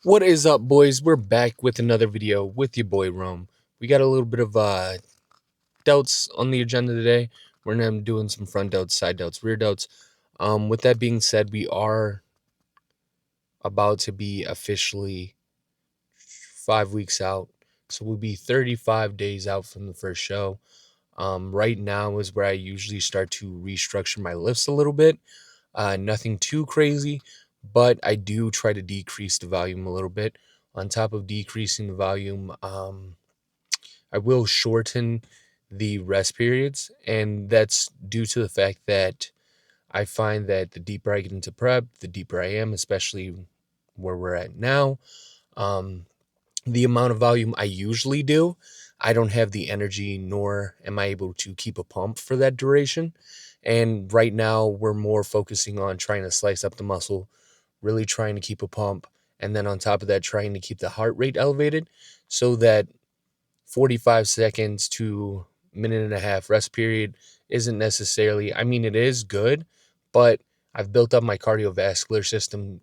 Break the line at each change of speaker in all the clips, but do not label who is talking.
What is up, boys? We're back with another video with your boy Rome. We got a little bit of delts on the agenda today. We're gonna be doing some front delts, side delts, rear delts. With that being said, we are about to be officially 5 weeks out, so we'll be 35 days out from the first show. Right now is where I usually start to restructure my lifts a little bit. Nothing too crazy, but I do try to decrease the volume a little bit. On top of decreasing the volume, I will shorten the rest periods, and that's due to the fact that I find that the deeper I get into prep, the deeper I am, especially where we're at now. Um, the amount of volume I usually do, I don't have the energy nor am I able to keep a pump for that duration. And right now, we're more focusing on trying to slice up the muscle, really trying to keep a pump. And then on top of that, trying to keep the heart rate elevated so that 45 seconds to minute and a half rest period isn't necessarily, I mean, it is good, but I've built up my cardiovascular system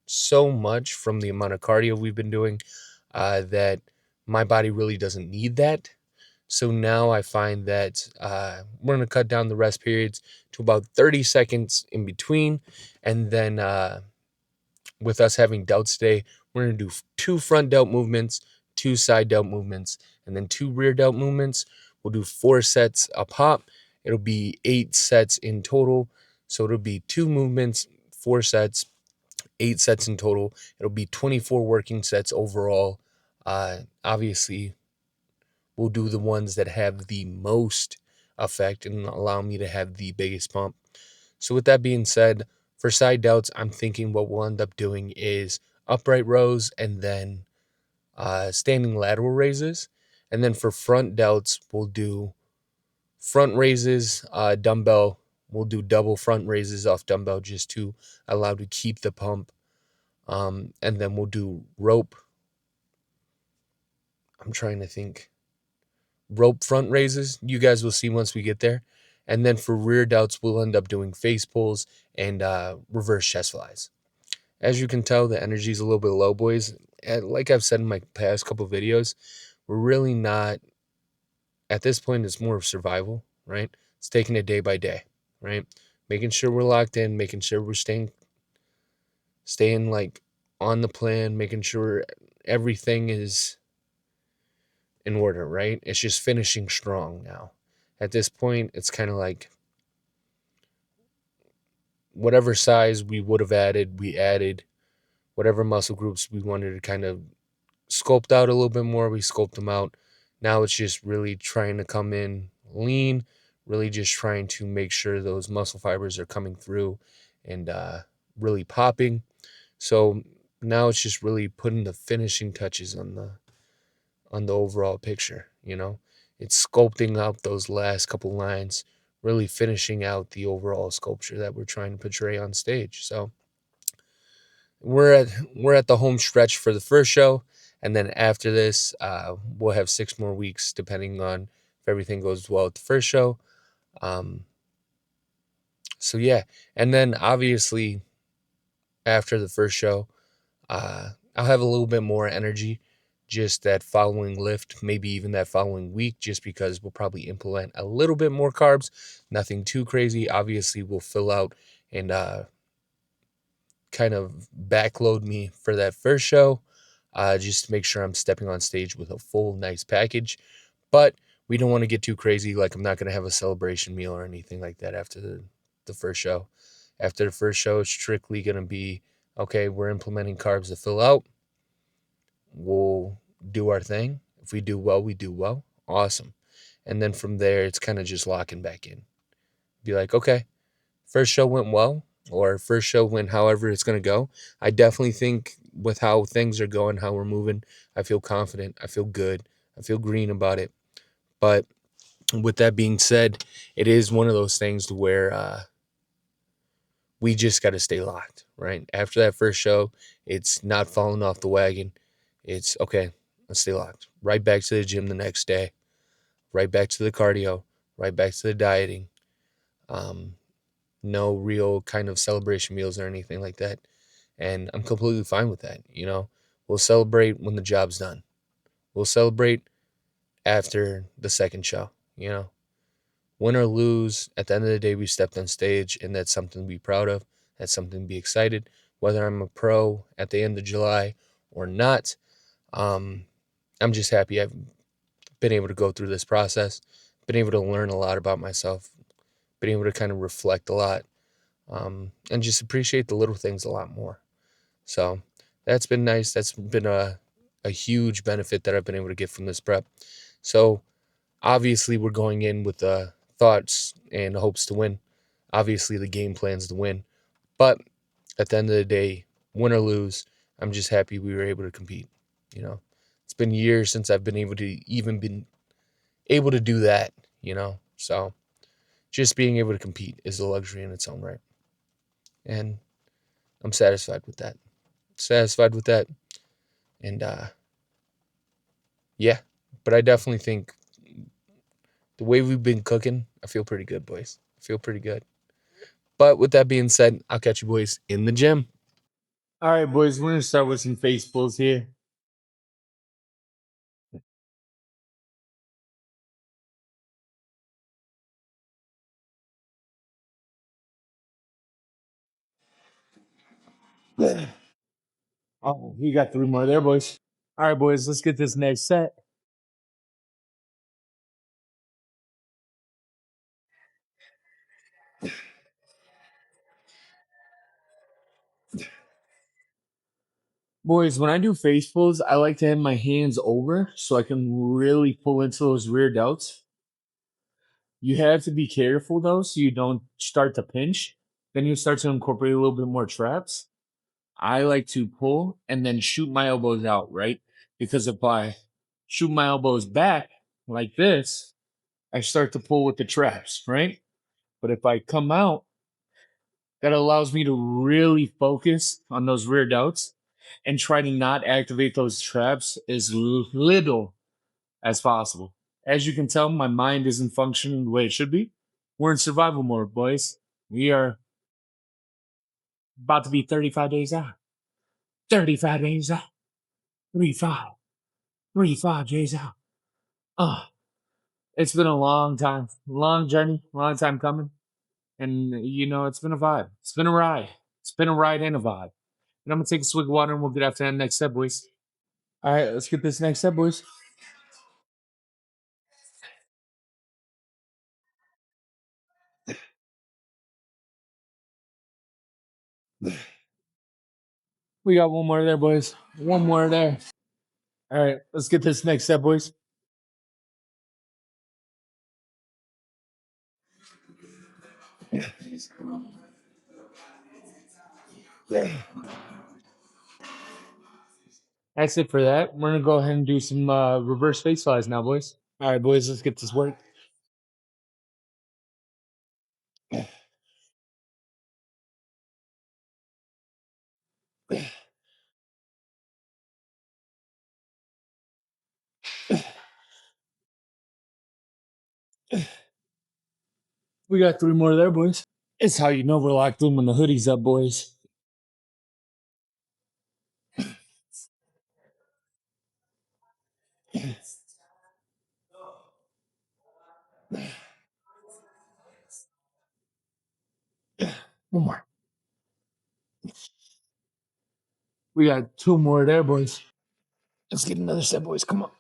so much from the amount of cardio we've been doing that my body really doesn't need that. So now I find that we're going to cut down the rest periods to about 30 seconds in between. And then with us having delts today, we're going to do 2 front delt movements, 2 side delt movements, and then 2 rear delt movements. We'll do 4 sets a pop. It'll be 8 sets in total. So it'll be 2 movements, 4 sets, 8 sets in total. It'll be 24 working sets overall. Obviously, we'll do the ones that have the most effect and allow me to have the biggest pump. So with that being said, for side delts, I'm thinking what we'll end up doing is upright rows and then standing lateral raises. And then for front delts, we'll do front raises, dumbbell. We'll do double front raises off dumbbell just to allow to keep the pump. And then we'll do rope. I'm trying to think. Rope front raises. You guys will see once we get there. And then for rear delts, we'll end up doing face pulls and reverse chest flies. As you can tell, the energy is a little bit low, boys. And like I've said in my past couple videos, we're really not, at this point, it's more of survival, right? It's taking it day by day, right? Making sure we're locked in, making sure we're staying like on the plan, making sure everything is in order, right? It's just finishing strong now. At this point, it's kind of like whatever size we would have added, we added. Whatever muscle groups we wanted to kind of sculpt out a little bit more, we sculpt them out. Now it's just really trying to come in lean, really just trying to make sure those muscle fibers are coming through and really popping. So now it's just really putting the finishing touches on the overall picture, you know? It's sculpting out those last couple lines, really finishing out the overall sculpture that we're trying to portray on stage. So we're at the home stretch for the first show, and then after this, we'll have 6 more weeks, depending on if everything goes well at the first show. Um, so yeah, and then obviously after the first show, I'll have a little bit more energy just that following lift, maybe even that following week, just because we'll probably implement a little bit more carbs, nothing too crazy. Obviously, we'll fill out and kind of backload me for that first show, just to make sure I'm stepping on stage with a full, nice package. But we don't want to get too crazy. Like, I'm not going to have a celebration meal or anything like that after the first show. After the first show, it's strictly going to be okay, we're implementing carbs to fill out. We'll do our thing. If we do well, we do well. Awesome. And then from there, it's kind of just locking back in. Be like, okay, first show went well, or first show went however it's going to go. I definitely think with how things are going, how we're moving, I feel confident. I feel good. I feel green about it. But with that being said, it is one of those things to where we just got to stay locked, right? After that first show, it's not falling off the wagon. It's okay, let's stay locked. Right back to the gym the next day, right back to the cardio, right back to the dieting. Um, no real kind of celebration meals or anything like that. And I'm completely fine with that. We'll celebrate when the job's done. We'll celebrate after the second show, you know? Win or lose, at the end of the day, we stepped on stage, and that's something to be proud of. That's something to be excited. Whether I'm a pro at the end of July or not, um, I'm just happy I've been able to go through this process, been able to learn a lot about myself, been able to kind of reflect a lot, and just appreciate the little things a lot more. So that's been nice. That's been a huge benefit that I've been able to get from this prep. So obviously, we're going in with thoughts and hopes to win. Obviously, the game plan's to win. But at the end of the day, win or lose, I'm just happy we were able to compete. You know, it's been years since I've been able to even been able to do that. So just being able to compete is a luxury in its own right, and I'm satisfied with that. Satisfied with that, and yeah. But I definitely think the way we've been cooking, I feel pretty good, boys. I feel pretty good. But with that being said, I'll catch you boys in the gym.
All right, boys, we're gonna start with some face pulls here. Oh, you got 3 more there, boys. All right, boys, let's get this next set. Boys, when I do face pulls, I like to have my hands over so I can really pull into those rear delts. You have to be careful though, so you don't start to pinch. Then you start to incorporate a little bit more traps. I like to pull and then shoot my elbows out, right? Because if I shoot my elbows back like this, I start to pull with the traps, right? But if I come out, that allows me to really focus on those rear delts and try to not activate those traps as little as possible. As you can tell, my mind isn't functioning the way it should be. We're in survival mode, boys. We are about to be 35 days out. 35 days out. 35. 35 days out. Oh, it's been a long time. Long journey. Long time coming. And, it's been a vibe. It's been a ride. It's been a ride and a vibe. And I'm going to take a swig of water and we'll get after that next step, boys. All right, let's get this next step, boys. We got one more there, boys. One more there. All right, let's get this next step, boys. That's it for that. We're gonna go ahead and do some reverse face flies now, boys. All right, boys, let's get this work. We got 3 more there, boys. It's how you know we're locked in when the hoodie's up, boys. One more. We got 2 more there, boys. Let's get another set, boys. Come on.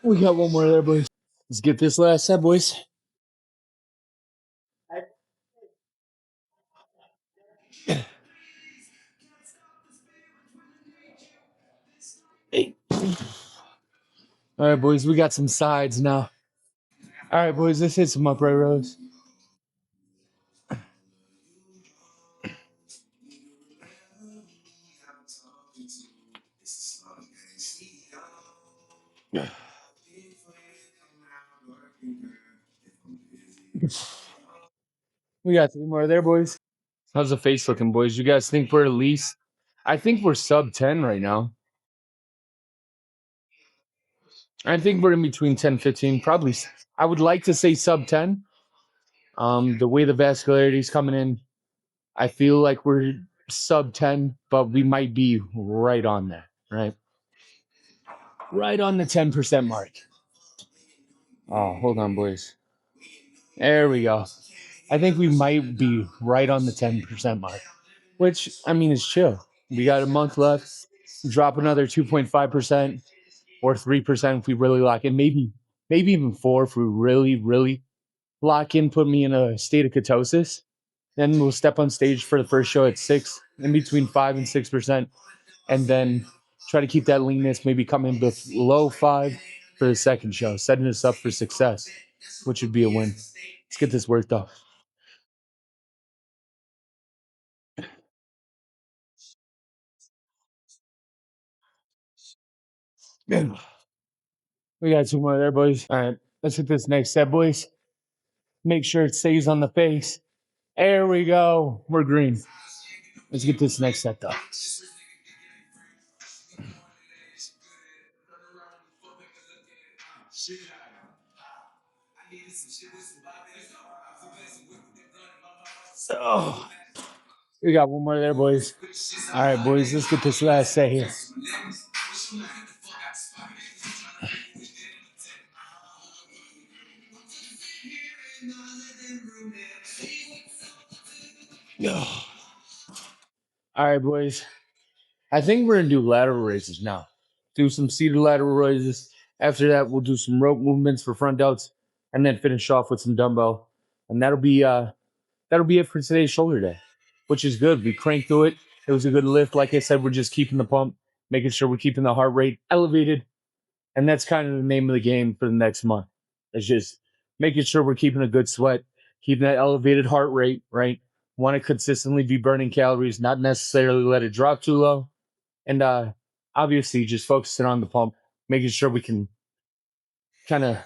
We got 1 more there, boys. Let's get this last set, boys. Hey. All right, boys, we got some sides now. All right, boys, let's hit some upright rows. We got 3 more there, boys. How's the face looking, boys? You guys think we're at least? I think we're sub 10 right now. I think we're in between 10, 15. Probably. I would like to say sub 10. The way the vascularity is coming in, I feel like we're sub 10, but we might be right on that, right? Right on the 10% mark. Oh, hold on, boys. There we go. I think we might be right on the 10% mark, which, I mean, is chill. We got a month left. Drop another 2.5% or 3% if we really lock in. Maybe even 4 if we really, really lock in, put me in a state of ketosis. Then we'll step on stage for the first show at 6, in between 5 and 6%, and then try to keep that leanness, maybe come in below 5 for the second show, setting us up for success, which would be a win. Let's get this worked off. We got 2 more there, boys. All right, let's hit this next set, boys. Make sure it stays on the face. There we go. We're green. Let's get this next set, though. Oh, we got 1 more there, boys. All right, boys, let's get this last set here. Oh. All right, boys. I think we're gonna do lateral raises now. Do some seated lateral raises. After that, we'll do some rope movements for front delts, and then finish off with some dumbbell. And that'll be it for today's shoulder day, which is good. We cranked through it. It was a good lift. Like I said, we're just keeping the pump, making sure we're keeping the heart rate elevated, and that's kind of the name of the game for the next month. It's just making sure we're keeping a good sweat, keeping that elevated heart rate. Right, want to consistently be burning calories, not necessarily let it drop too low, and obviously just focusing on the pump, making sure we can kind of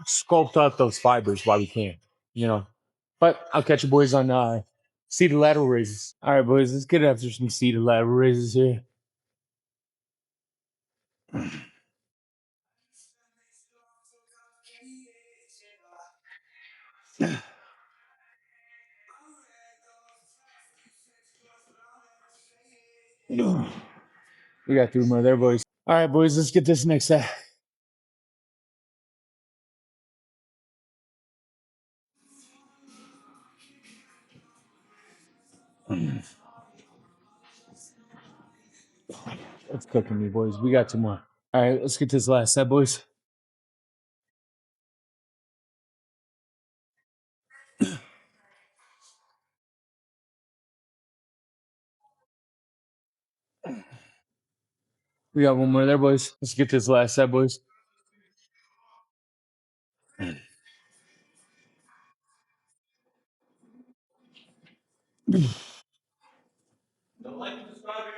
sculpt out those fibers while we can, you know. But I'll catch you boys on seated lateral raises. All right, boys, let's get after some seated lateral raises here. We got 3 more there, boys. All right, boys, let's get this next set. It's cooking me, boys. We got 2 more. All right, let's get this last set, boys. We got 1 more there, boys. Let's get this last set, boys.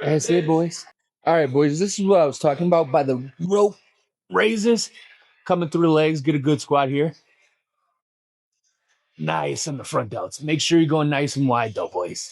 That's it, boys. All right, boys. This is what I was talking about by the rope raises. Coming through the legs, get a good squat here. Nice on the front delts. Make sure you're going nice and wide, though, boys.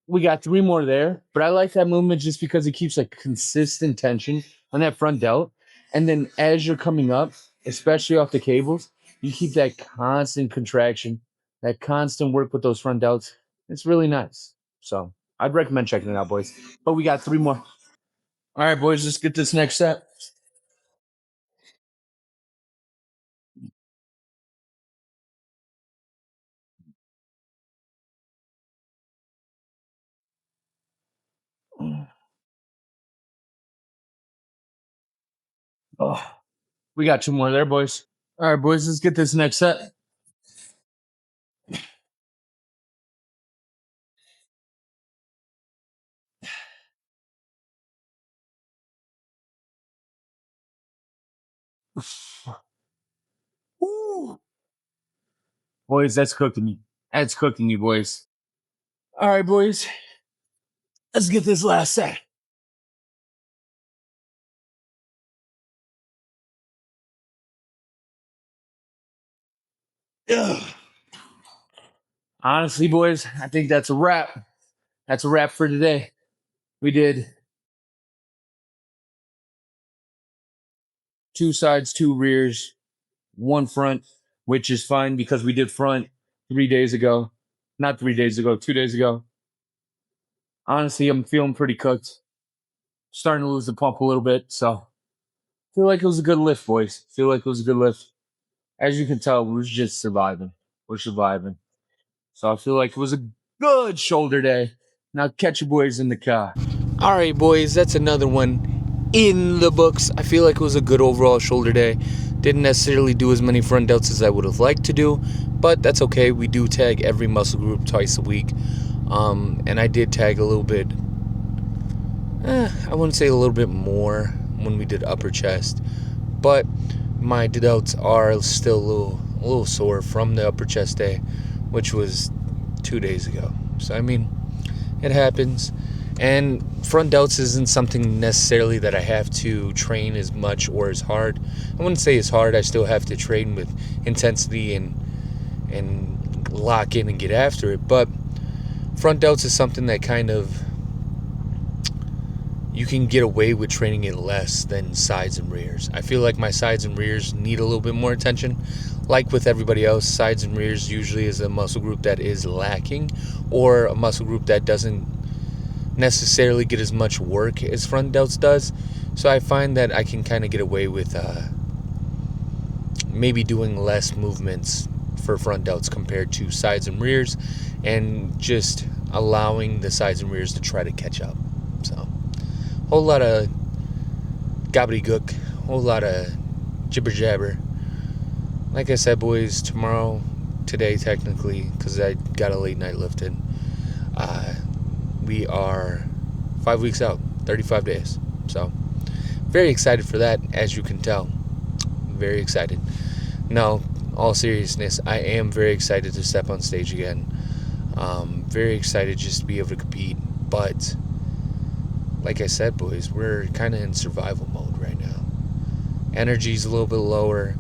We got 3 more there, but I like that movement just because it keeps a consistent tension on that front delt. And then as you're coming up, especially off the cables, you keep that constant contraction, that constant work with those front delts. It's really nice. So I'd recommend checking it out, boys. But we got 3 more. All right, boys, let's get this next set. Oh, we got 2 more there, boys. All right, boys, let's get this next set. Woo. Boys, that's cooking me. That's cooking you, boys. All right, boys, let's get this last set. Ugh. Honestly, boys, I think that's a wrap. That's a wrap for today. We did 2 sides, 2 rears, 1 front, which is fine because we did front 3 days ago. Not 3 days ago, 2 days ago. Honestly, I'm feeling pretty cooked. Starting to lose the pump a little bit, so feel like it was a good lift, boys. Feel like it was a good lift. As you can tell, we're just surviving. We're surviving. So I feel like it was a good shoulder day. Now catch you boys in the car.
All right, boys, that's another one in the books. I feel like it was a good overall shoulder day. Didn't necessarily do as many front delts as I would have liked to do, but that's okay. We do tag every muscle group twice a week. And I did tag a little bit, I wouldn't say a little bit more when we did upper chest, but my delts are still a little sore from the upper chest day, which was 2 days ago. So, I mean, it happens. And front delts isn't something necessarily that I have to train as much or as hard. I wouldn't say as hard. I still have to train with intensity and lock in and get after it. But front delts is something that kind of you can get away with training it less than sides and rears. I feel like my sides and rears need a little bit more attention. Like with everybody else, sides and rears usually is a muscle group that is lacking, or a muscle group that doesn't necessarily get as much work as front delts does. So I find that I can kind of get away with maybe doing less movements for front delts compared to sides and rears, and just allowing the sides and rears to try to catch up. So whole lot of gobbledygook, whole lot of jibber jabber. Like I said, boys, today technically, because I got a late night lifted, we are 5 weeks out, 35 days. So very excited for that, as you can tell. Very excited. Now, all seriousness, I am very excited to step on stage again. Very excited just to be able to compete. But like I said, boys, we're kind of in survival mode right now. Energy's a little bit lower.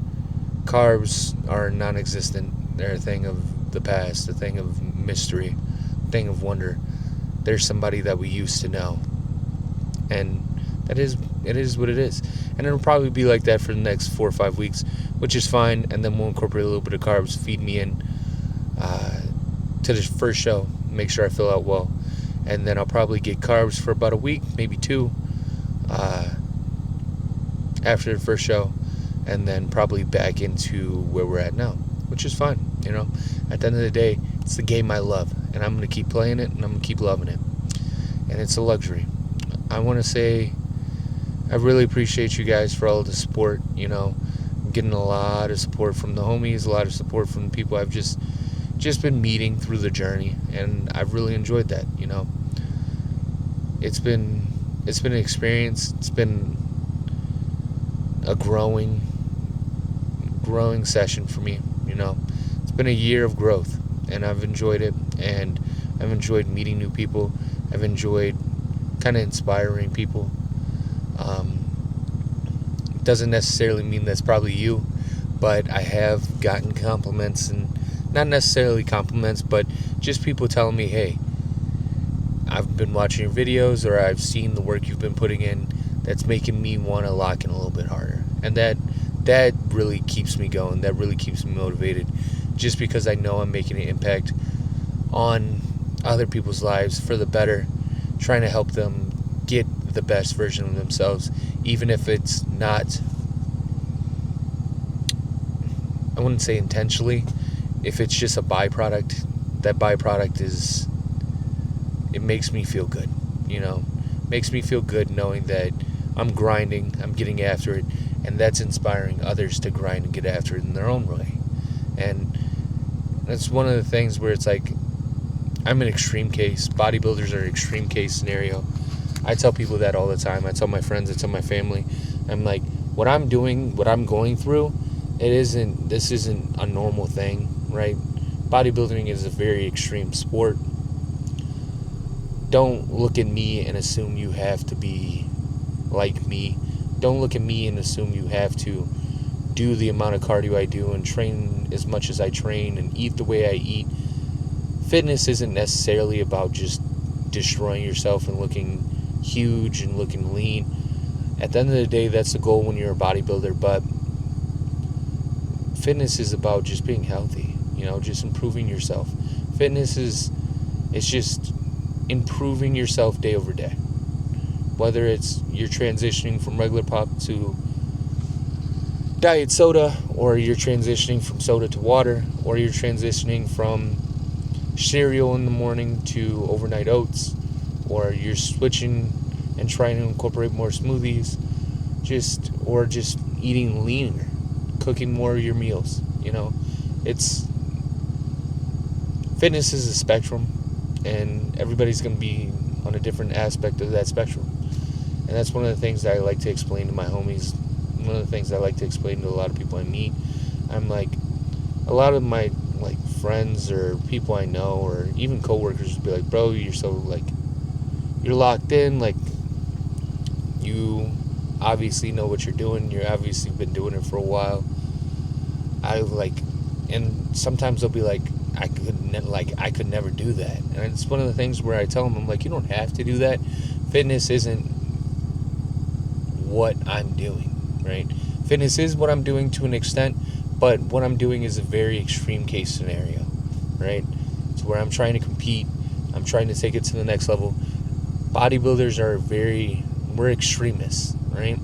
Carbs are non-existent. They're a thing of the past, a thing of mystery, a thing of wonder. There's somebody that we used to know, and it is what it is. And it'll probably be like that for the next 4 or 5 weeks, which is fine. And then we'll incorporate a little bit of carbs, feed me in to the first show, make sure I fill out well, and then I'll probably get carbs for about a week, maybe 2, after the first show, and then probably back into where we're at now, which is fine. At the end of the day, it's the game I love, and I'm going to keep playing it, and I'm going to keep loving it, and it's a luxury. I want to say I really appreciate you guys for all the support. I'm getting a lot of support from the homies, a lot of support from the people I've just been meeting through the journey, and I've really enjoyed that. It's been an experience. It's been a growing session for me. It's been a year of growth, and I've enjoyed it, and I've enjoyed meeting new people. I've enjoyed kind of inspiring people. It doesn't necessarily mean that's probably you, but I have gotten compliments, and not necessarily compliments, but just people telling me, hey, I've been watching your videos, or I've seen the work you've been putting in that's making me want to lock in a little bit harder. And that really keeps me going. That really keeps me motivated, just because I know I'm making an impact on other people's lives for the better, trying to help them get the best version of themselves, even if it's not, I wouldn't say intentionally, if it's just a byproduct. That byproduct it makes me feel good. Makes me feel good knowing that I'm grinding, I'm getting after it, and that's inspiring others to grind and get after it in their own way. And that's one of the things where it's like, I'm an extreme case. Bodybuilders are an extreme case scenario. I tell people that all the time. I tell my friends, I tell my family. I'm like, what I'm doing, what I'm going through, this isn't a normal thing, right? Bodybuilding is a very extreme sport. Don't look at me and assume you have to be like me. Don't look at me and assume you have to do the amount of cardio I do and train as much as I train and eat the way I eat fitness isn't necessarily about just destroying yourself and looking huge and looking lean. At the end of the day, that's the goal when you're a bodybuilder, but fitness is about just being healthy, just improving yourself. Fitness it's just improving yourself day over day. Whether it's you're transitioning from regular pop to diet soda, or you're transitioning from soda to water, or you're transitioning from cereal in the morning to overnight oats, or you're switching and trying to incorporate more smoothies, or just eating leaner, cooking more of your meals. It's fitness is a spectrum, and everybody's going to be on a different aspect of that spectrum. And that's one of the things that I like to explain to my homies. One of the things I like to explain to a lot of people I meet. I'm like, a lot of my friends or people I know, or even coworkers, would be like, bro, you're so you're locked in, you obviously know what you're doing, you're obviously been doing it for a while. And sometimes they'll be like, I could never do that. And it's one of the things where I tell them, I'm like, you don't have to do that. Fitness isn't what I'm doing, right? Fitness is what I'm doing to an extent, but what I'm doing is a very extreme case scenario, right? It's where I'm trying to compete, I'm trying to take it to the next level. Bodybuilders we're extremists, right?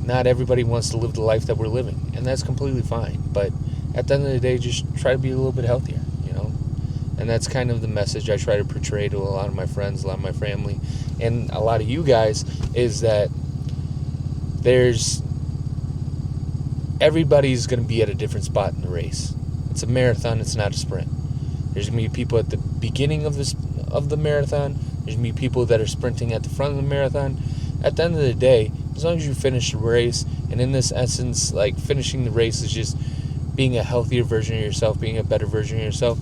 Not everybody wants to live the life that we're living, and that's completely fine. But at the end of the day, just try to be a little bit healthier, And that's kind of the message I try to portray to a lot of my friends, a lot of my family, and a lot of you guys, is that everybody's going to be at a different spot in the race. It's a marathon, it's not a sprint. There's going to be people at the beginning of the marathon. There's going to be people that are sprinting at the front of the marathon. At the end of the day, as long as you finish the race, and in this essence, finishing the race is just being a healthier version of yourself, being a better version of yourself,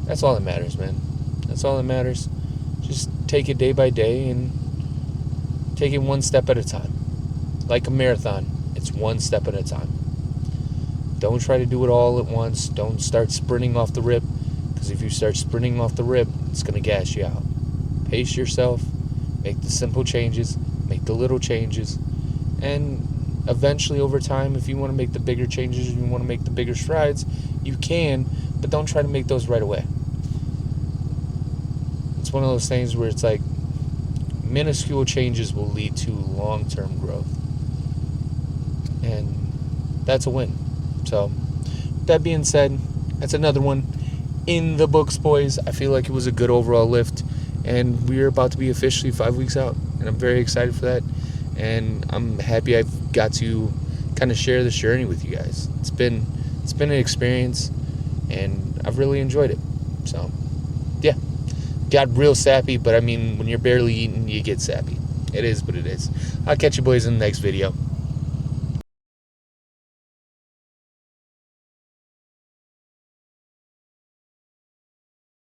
that's all that matters, man. That's all that matters. Just take it day by day and take it one step at a time. Like a marathon, it's one step at a time. Don't try to do it all at once. Don't start sprinting off the rip, because if you start sprinting off the rip, it's going to gas you out. Pace yourself, make the simple changes, make the little changes, and eventually over time, if you want to make the bigger changes, you want to make the bigger strides, you can, but don't try to make those right away. It's one of those things where it's like minuscule changes will lead to long-term growth, and that's a win. So that being said, that's another one in the books, boys. I feel like it was a good overall lift, and we're about to be officially 5 weeks out, and I'm very excited for that, and I'm happy I've got to kind of share this journey with you guys. It's been an experience, and I've really enjoyed it. So yeah, got real sappy, but I mean, when you're barely eating, you get sappy. It is what it is. I'll catch you boys in the next video.